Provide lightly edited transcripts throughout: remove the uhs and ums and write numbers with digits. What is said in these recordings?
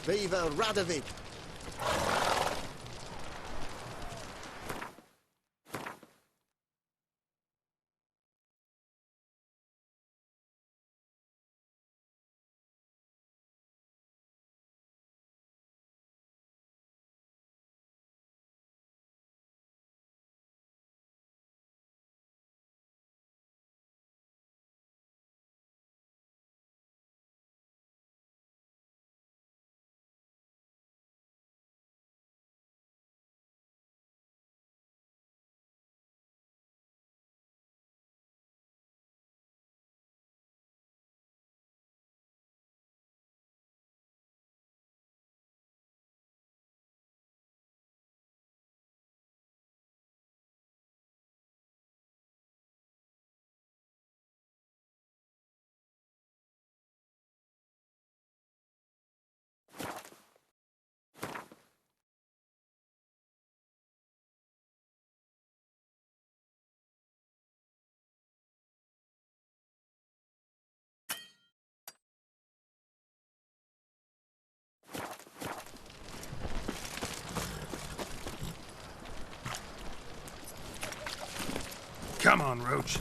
Viva Radovid! Come on, Roach.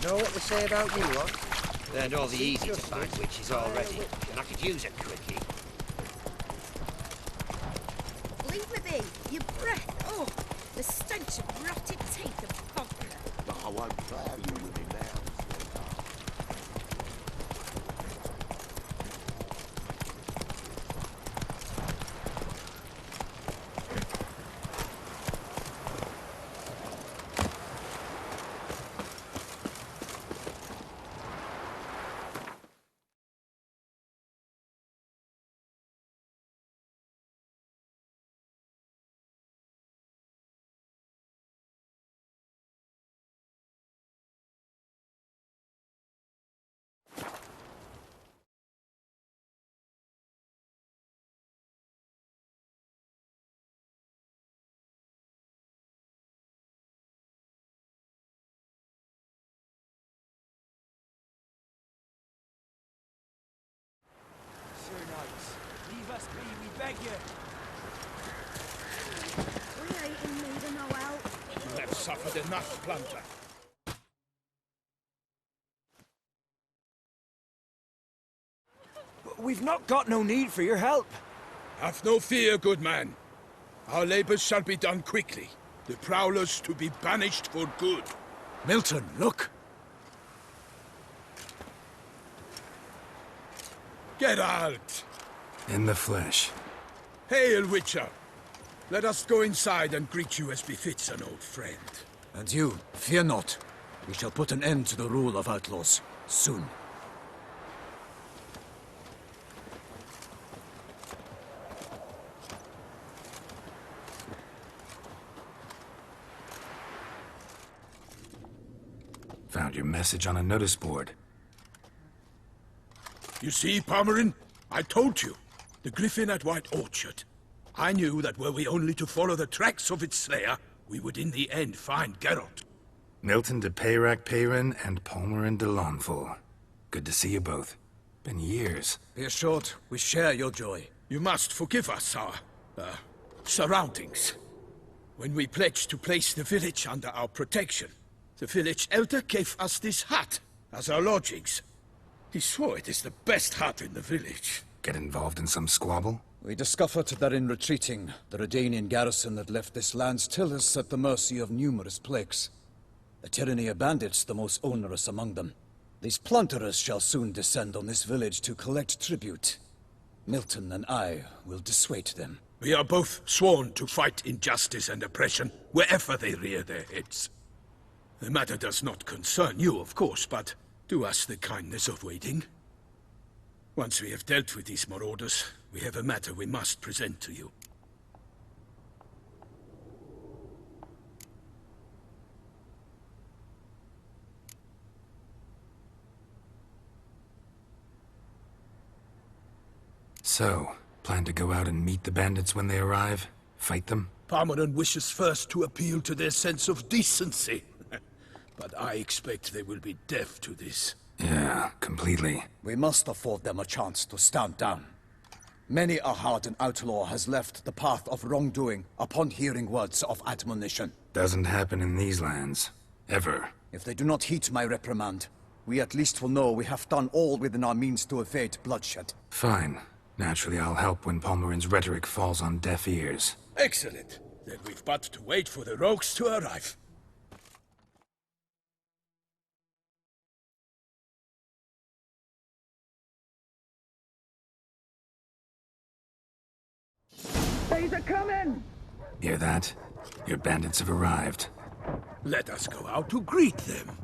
Know what they say about you lot? Learned all the easy to find witches already, and I could use a quickie. Leave me be. Your breath. Oh, the stench of rotted teeth and poplar. I won't plough you with me now. Leave us be, we beg you. We ain't in need of no help. You have suffered enough, Plunter. We've not got no need for your help. Have no fear, good man. Our labors shall be done quickly. The prowlers to be banished for good. Milton, look! Get out! In the flesh. Hail, Witcher! Let us go inside and greet you as befits an old friend. And you, fear not. We shall put an end to the rule of outlaws, soon. Found your message on a notice board. You see, Palmerin? I told you. The griffin at White Orchard. I knew that were we only to follow the tracks of its slayer, we would in the end find Geralt. Milton de Peyrac Peyrin and Palmerin de Lawnful. Good to see you both. Been years. Be assured, we share your joy. You must forgive us our, surroundings. When we pledged to place the village under our protection, the village elder gave us this hut as our lodgings. He swore it is the best hut in the village. Get involved in some squabble? We discovered that in retreating, the Redanian garrison that left this land still is at the mercy of numerous plagues. A tyranny of bandits the most onerous among them. These plunderers shall soon descend on this village to collect tribute. Milton and I will dissuade them. We are both sworn to fight injustice and oppression wherever they rear their heads. The matter does not concern you, of course, but do us the kindness of waiting. Once we have dealt with these marauders, we have a matter we must present to you. So, plan to go out and meet the bandits when they arrive? Fight them? Palmerin wishes first to appeal to their sense of decency. But I expect they will be deaf to this. Yeah, completely. We must afford them a chance to stand down. Many a hardened outlaw has left the path of wrongdoing upon hearing words of admonition. Doesn't happen in these lands. Ever. If they do not heed my reprimand, we at least will know we have done all within our means to evade bloodshed. Fine. Naturally, I'll help when Palmerin's rhetoric falls on deaf ears. Excellent. Then we've but to wait for the rogues to arrive. They's a-coming! Hear that? Your bandits have arrived. Let us go out to greet them.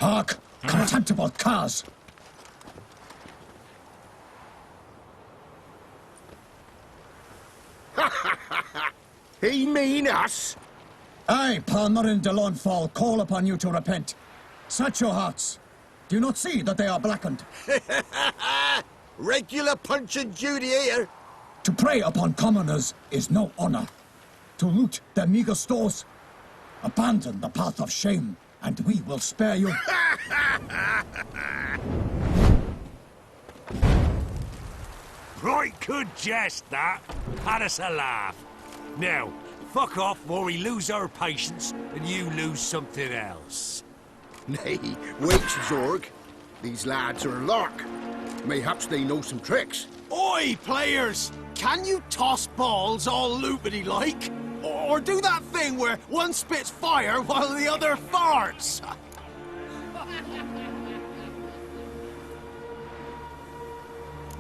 Hark! Contemptible curs! He mean us? I, Palmerin de Launfal, call upon you to repent. Set your hearts. Do you not see that they are blackened? Regular Punch and Judy here. To prey upon commoners is no honor. To loot their meager stores, abandon the path of shame, and we will spare you. Right good jest, that. Had us a laugh. Now, fuck off before we lose our patience and you lose something else. Nay, wait, Zorg. These lads are a lark. Mayhaps they know some tricks. Oi, players! Can you toss balls all loopity-like? Or do that thing where one spits fire while the other farts?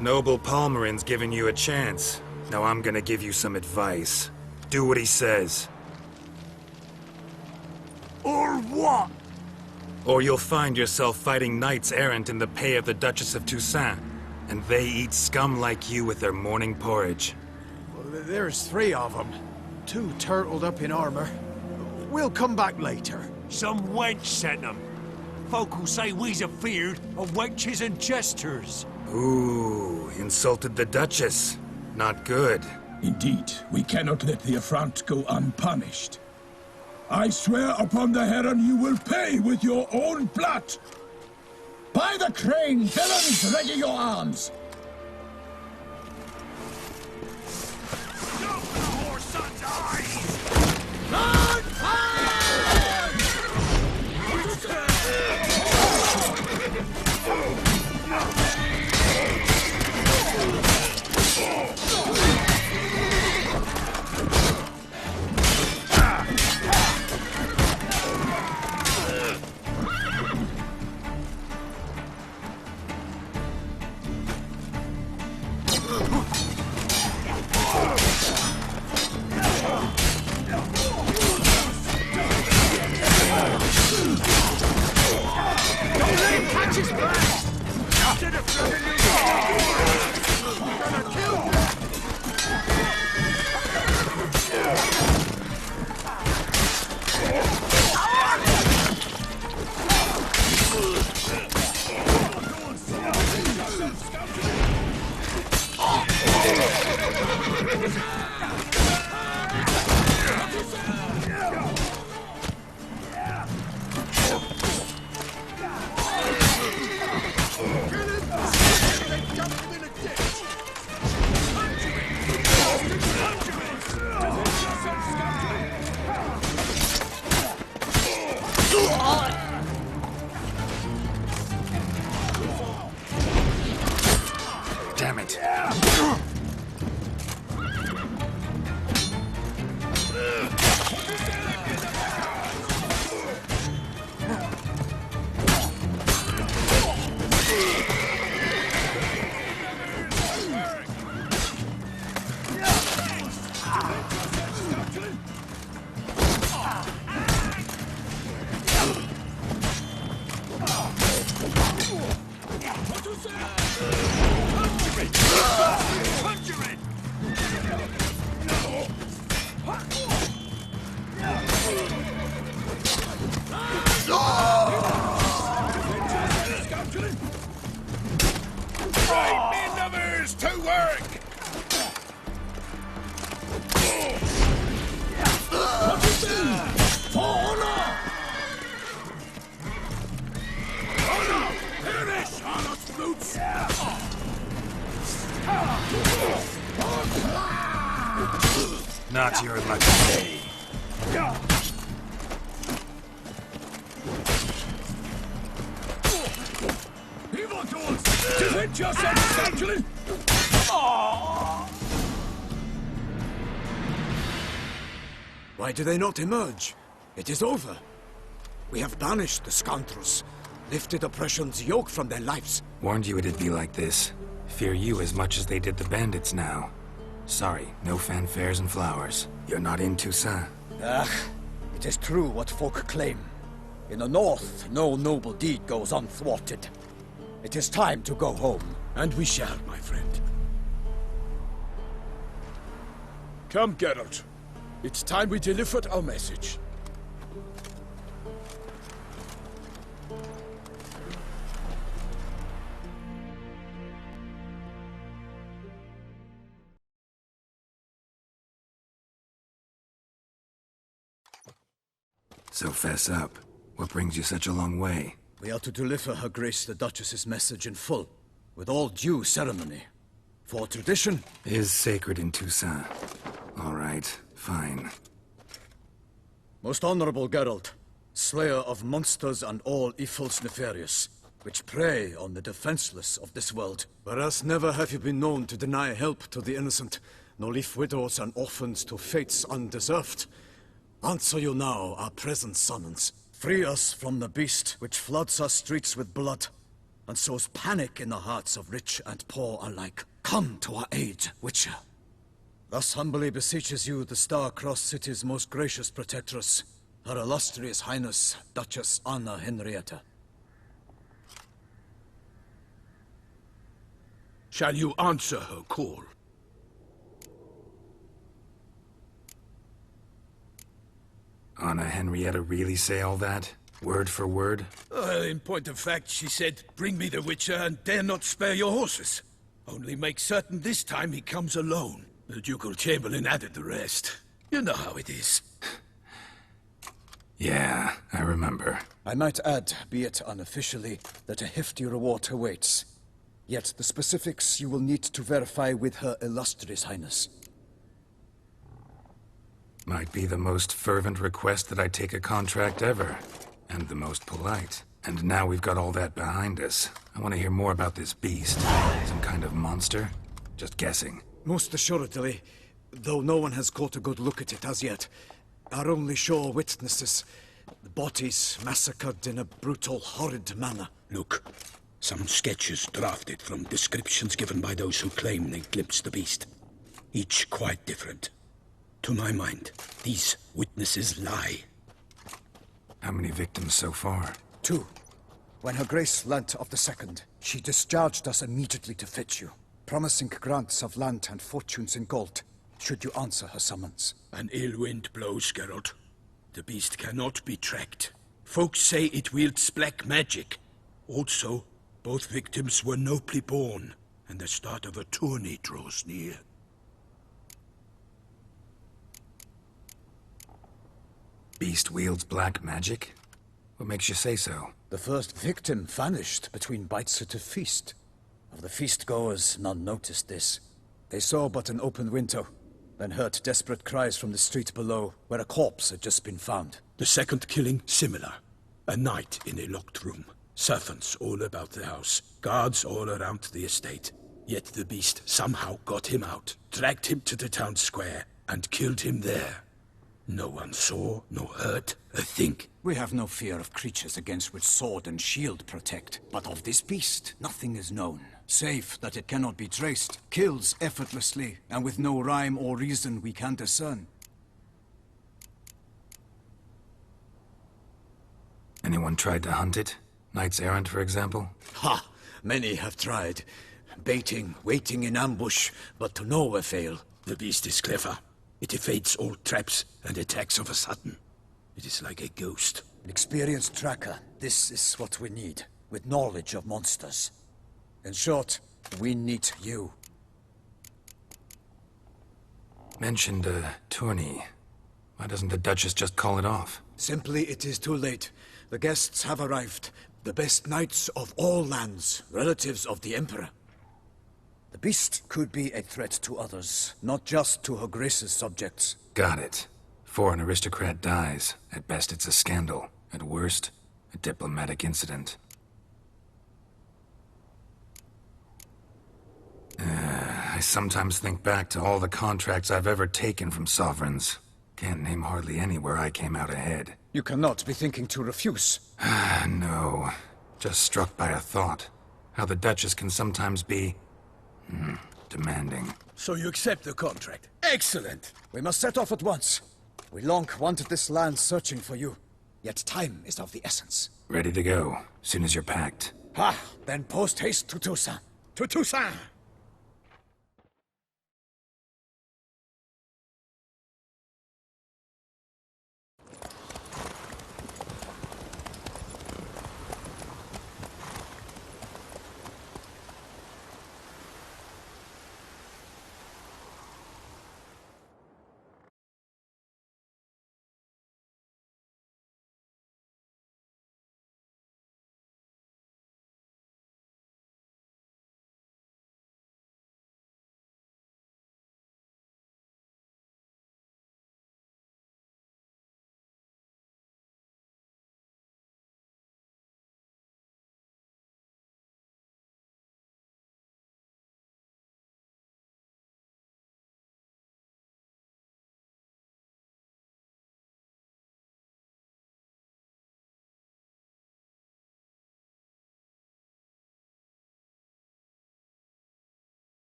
Noble Palmerin's giving you a chance. Now I'm gonna give you some advice. Do what he says. Or what? Or you'll find yourself fighting knights errant in the pay of the Duchess of Toussaint. And they eat scum like you with their morning porridge. Well, there's 3 of them. 2 turtled up in armor. We'll come back later. Some wench sent them. Folk who say we's afeard of wenches and jesters. Ooh, insulted the Duchess. Not good. Indeed, we cannot let the affront go unpunished. I swear upon the Heron you will pay with your own blood! By the crane, villains, ready your arms! Go for the whore son's eyes! On fire! Damn it. Right, men lovers, to work! For honor! Honor! Perish, honest roots! Not your lucky day. Evil doers! Defend yourself, scoundrel! Why do they not emerge? It is over. We have banished the scoundrels, lifted oppression's yoke from their lives. Warned you it'd be like this. Fear you as much as they did the bandits now. Sorry, no fanfares and flowers. You're not in Toussaint. Ah, it is true what folk claim. In the north, no noble deed goes unthwarted. It is time to go home. And we shall, my friend. Come, Geralt. It's time we delivered our message. So fess up. What brings you such a long way? We are to deliver Her Grace the Duchess's message in full, with all due ceremony. For tradition is sacred in Toussaint. All right, fine. Most honorable Geralt, slayer of monsters and all evils nefarious, which prey on the defenseless of this world. Whereas never have you been known to deny help to the innocent, nor leave widows and orphans to fates undeserved. Answer you now our present summons. Free us from the beast which floods our streets with blood, and sows panic in the hearts of rich and poor alike. Come to our aid, Witcher. Thus humbly beseeches you the Star-Crossed City's most gracious protectress, Her Illustrious Highness, Duchess Anna Henrietta. Shall you answer her call? Anna Henrietta really say all that? Word for word? In point of fact, she said, bring me the Witcher and dare not spare your horses. Only make certain this time he comes alone. The Ducal Chamberlain added the rest. You know how it is. Yeah, I remember. I might add, be it unofficially, that a hefty reward awaits. Yet the specifics you will need to verify with Her Illustrious Highness. Might be the most fervent request that I take a contract ever. And the most polite. And now we've got all that behind us. I want to hear more about this beast. Some kind of monster? Just guessing. Most assuredly, though no one has caught a good look at it as yet. Our only sure witnesses. The bodies massacred in a brutal, horrid manner. Look, some sketches drafted from descriptions given by those who claim they glimpsed the beast. Each quite different. To my mind, these witnesses lie. How many victims so far? 2. When Her Grace learnt of the second, she discharged us immediately to fetch you, promising grants of land and fortunes in gold, should you answer her summons. An ill wind blows, Geralt. The beast cannot be tracked. Folks say it wields black magic. Also, both victims were nobly born, and the start of a tourney draws near. Beast wields black magic? What makes you say so? The first victim vanished between bites at a feast. Of the feast-goers, none noticed this. They saw but an open window, then heard desperate cries from the street below, where a corpse had just been found. The second killing, similar. A night in a locked room. Servants all about the house. Guards all around the estate. Yet the beast somehow got him out, dragged him to the town square, and killed him there. No one saw, nor heard a thing. We have no fear of creatures against which sword and shield protect. But of this beast, nothing is known. Save that it cannot be traced, kills effortlessly, and with no rhyme or reason we can discern. Anyone tried to hunt it? Knights errant, for example? Ha! Many have tried. Baiting, waiting in ambush, but to no avail. The beast is clever. It evades all traps and attacks of a sudden. It is like a ghost. An experienced tracker. This is what we need, with knowledge of monsters. In short, we need you. Mentioned a tourney. Why doesn't the Duchess just call it off? Simply, it is too late. The guests have arrived. The best knights of all lands, relatives of the Emperor. The beast could be a threat to others, not just to Her Grace's subjects. Got it. Before an aristocrat dies, at best it's a scandal. At worst, a diplomatic incident. I sometimes think back to all the contracts I've ever taken from sovereigns. Can't name hardly any where I came out ahead. You cannot be thinking to refuse. No. Just struck by a thought. How the Duchess can sometimes be... demanding. So you accept the contract. Excellent! We must set off at once. We long wanted this land searching for you. Yet time is of the essence. Ready to go, soon as you're packed. Ha! Then post-haste to Toussaint. To Toussaint!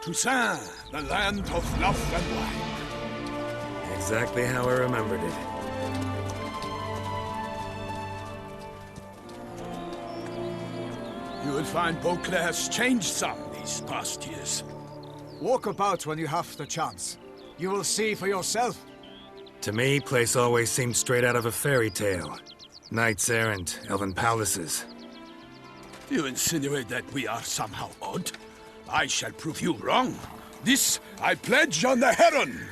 Toussaint, the land of love and wine. Exactly how I remembered it. You will find Beauclair's changed some these past years. Walk about when you have the chance. You will see for yourself. To me, place always seemed straight out of a fairy tale. Knights errant, elven palaces. You insinuate that we are somehow odd? I shall prove you wrong. This I pledge on the Heron!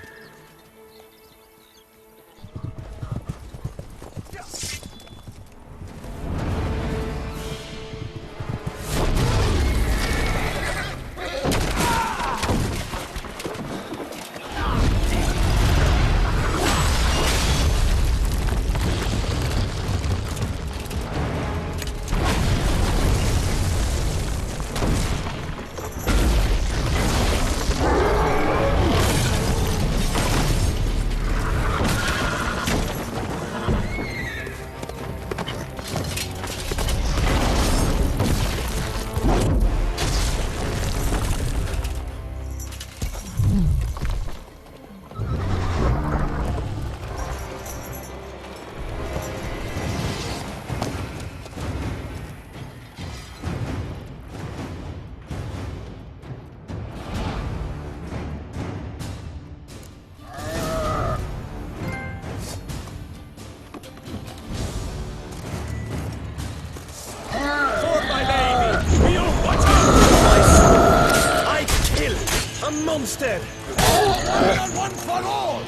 A monster! One for all!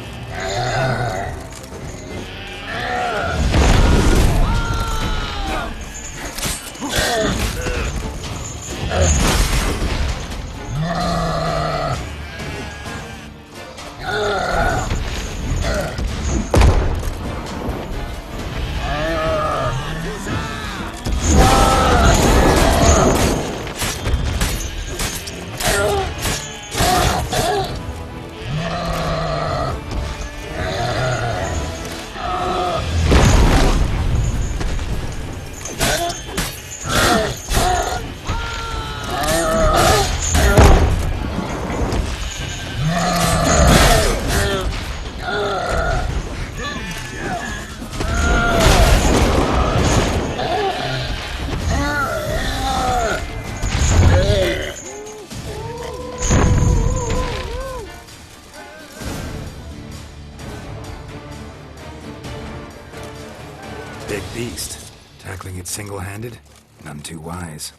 Big beast. Tackling it single-handed? None too wise.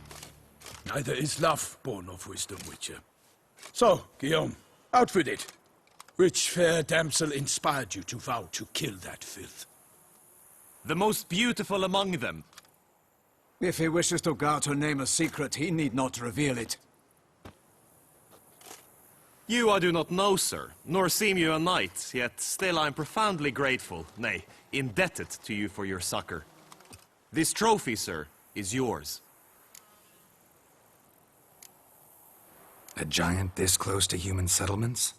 Neither is love born of wisdom, Witcher. So, Guillaume, out with it. Which fair damsel inspired you to vow to kill that filth? The most beautiful among them. If he wishes to guard her name a secret, he need not reveal it. You I do not know, sir, nor seem you a knight, yet still I am profoundly grateful, nay, indebted to you for your succor. This trophy, sir, is yours. A giant this close to human settlements?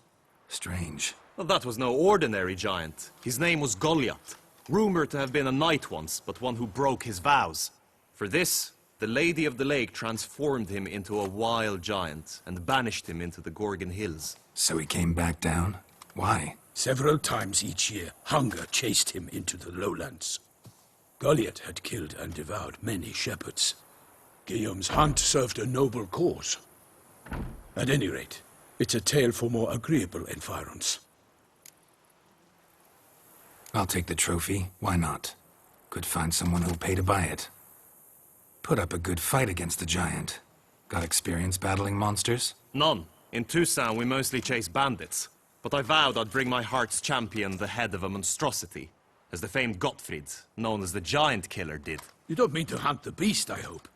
Strange. Well, that was no ordinary giant. His name was Goliath, rumored to have been a knight once, but one who broke his vows. For this, the Lady of the Lake transformed him into a wild giant and banished him into the Gorgon Hills. So he came back down? Why? Several times each year, hunger chased him into the lowlands. Goliath had killed and devoured many shepherds. Guillaume's hunt served a noble cause. At any rate, it's a tale for more agreeable environs. I'll take the trophy. Why not? Could find someone who'll pay to buy it. Put up a good fight against the giant. Got experience battling monsters? None. In Toussaint we mostly chase bandits. But I vowed I'd bring my heart's champion the head of a monstrosity, as the famed Gottfried, known as the Giant Killer, did. You don't mean to hunt the beast, I hope.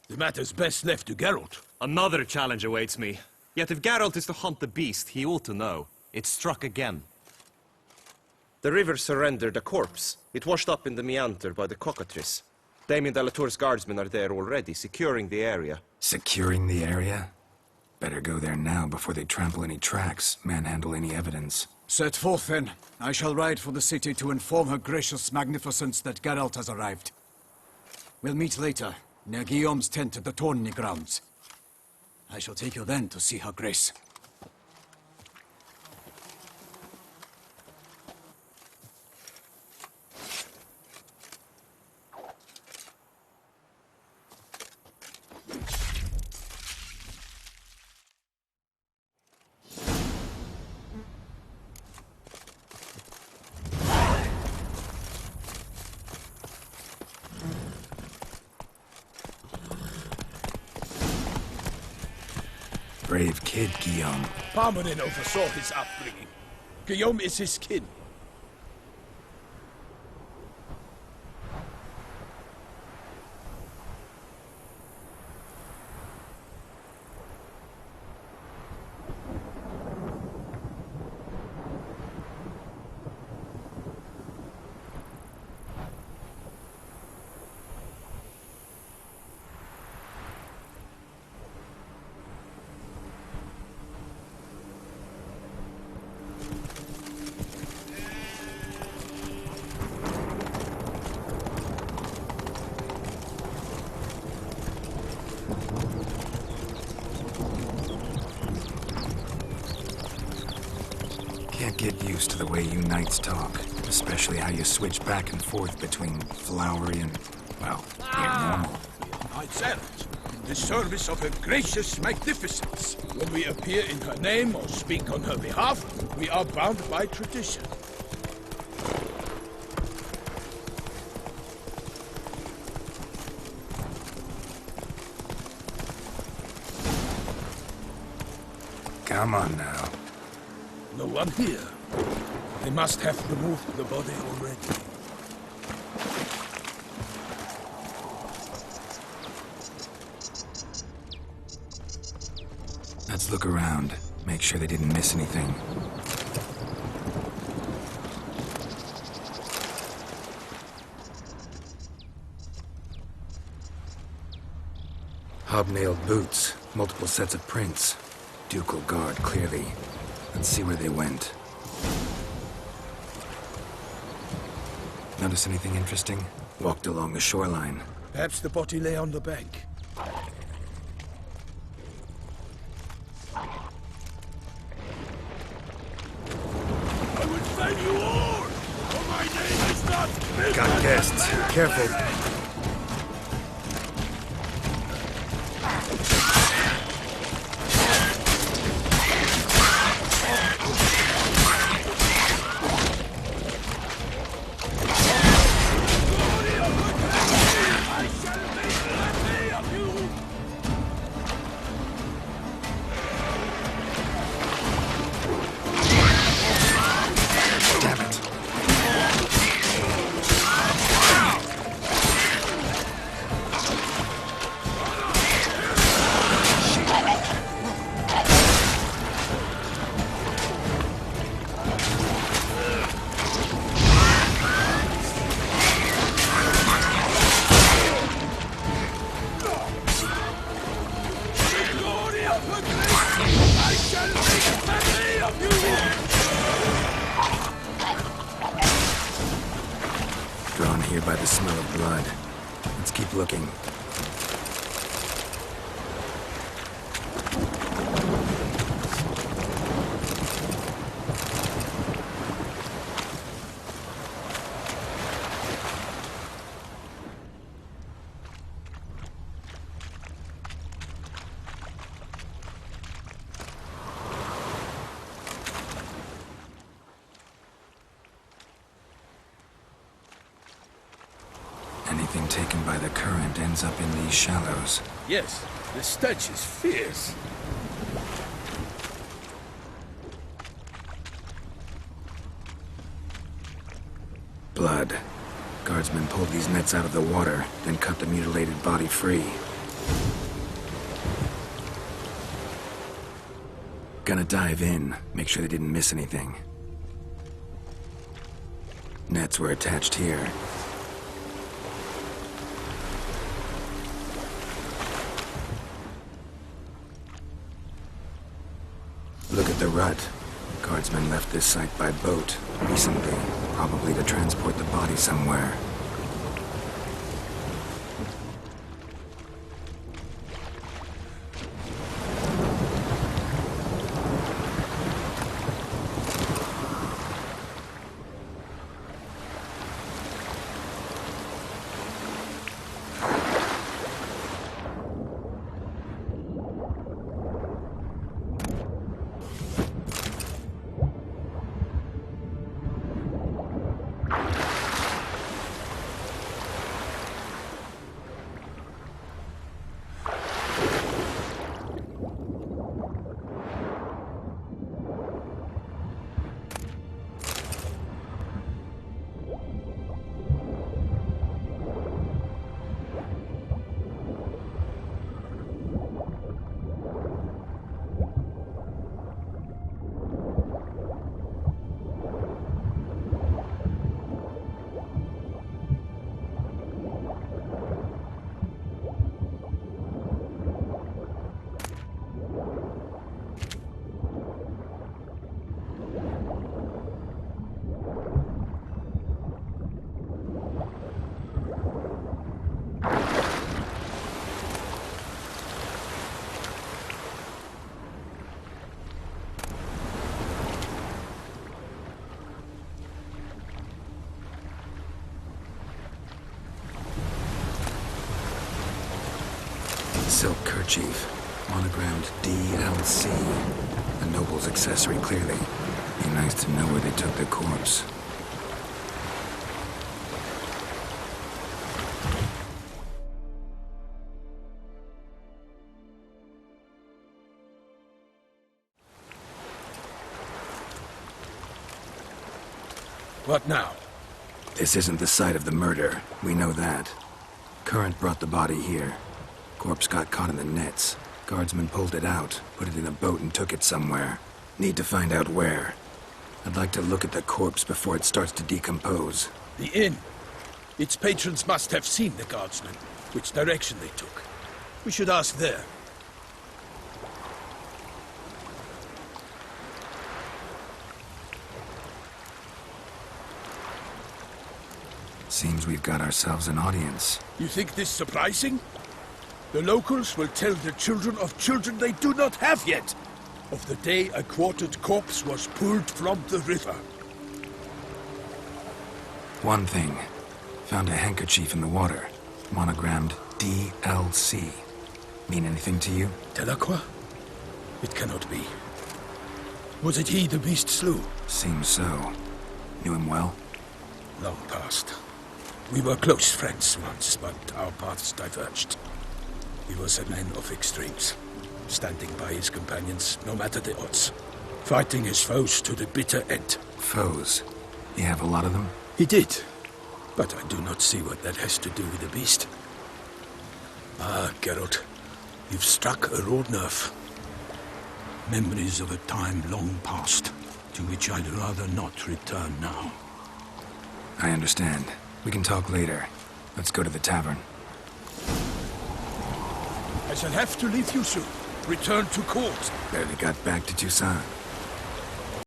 The matter's best left to Geralt. Another challenge awaits me. Yet if Geralt is to hunt the beast, he ought to know. It struck again. The river surrendered a corpse. It washed up in the meander by the cockatrice. Damien de la Tour's guardsmen are there already, securing the area. Securing the area? Better go there now before they trample any tracks, manhandle any evidence. Set forth, then. I shall ride for the city to inform her gracious magnificence that Geralt has arrived. We'll meet later, near Guillaume's tent at the Tourney grounds. I shall take you then to see her grace. Brave kid, Guillaume. Parmanin oversaw his upbringing. Guillaume is his kin. Can't get used to the way you knights talk, especially how you switch back and forth between flowery and, well, near normal. Knights errant, in the service of her gracious magnificence. When we appear in her name or speak on her behalf, we are bound by tradition. Come on now. No one here. They must have removed the body already. Let's look around. Make sure they didn't miss anything. Hobnailed boots, multiple sets of prints. Ducal guard, clearly. Let's see where they went. Notice anything interesting? Walked along the shoreline. Perhaps the body lay on the bank. I would save you all! For my name is not... Got guests. Careful. Drawn here by the smell of blood. Let's keep looking. Anything taken by the current ends up in these shallows. Yes, the stench is fierce. Blood. Guardsmen pulled these nets out of the water, then cut the mutilated body free. Gonna dive in, make sure they didn't miss anything. Nets were attached here. Look at the rut. Guardsmen left this site by boat recently, probably to transport the body somewhere. Silk kerchief, monogrammed DLC. A noble's accessory, clearly. Be nice to know where they took the corpse. What now? This isn't the site of the murder. We know that. Current brought the body here. Corpse got caught in the nets. Guardsmen pulled it out, put it in a boat and took it somewhere. Need to find out where. I'd like to look at the corpse before it starts to decompose. The inn. Its patrons must have seen the guardsmen, which direction they took. We should ask there. Seems we've got ourselves an audience. You think this surprising? The locals will tell their children of children they do not have yet, of the day a quartered corpse was pulled from the river. One thing. Found a handkerchief in the water. Monogrammed DLC. Mean anything to you? Delacroix? It cannot be. Was it he the beast slew? Seems so. Knew him well? Long past. We were close friends once, but our paths diverged. He was a man of extremes, standing by his companions, no matter the odds. Fighting his foes to the bitter end. Foes? You have a lot of them? He did, but I do not see what that has to do with the beast. Ah, Geralt, you've struck a raw nerve. Memories of a time long past, to which I'd rather not return now. I understand. We can talk later. Let's go to the tavern. I shall have to leave you soon. Return to court. Barely got back to Toussaint.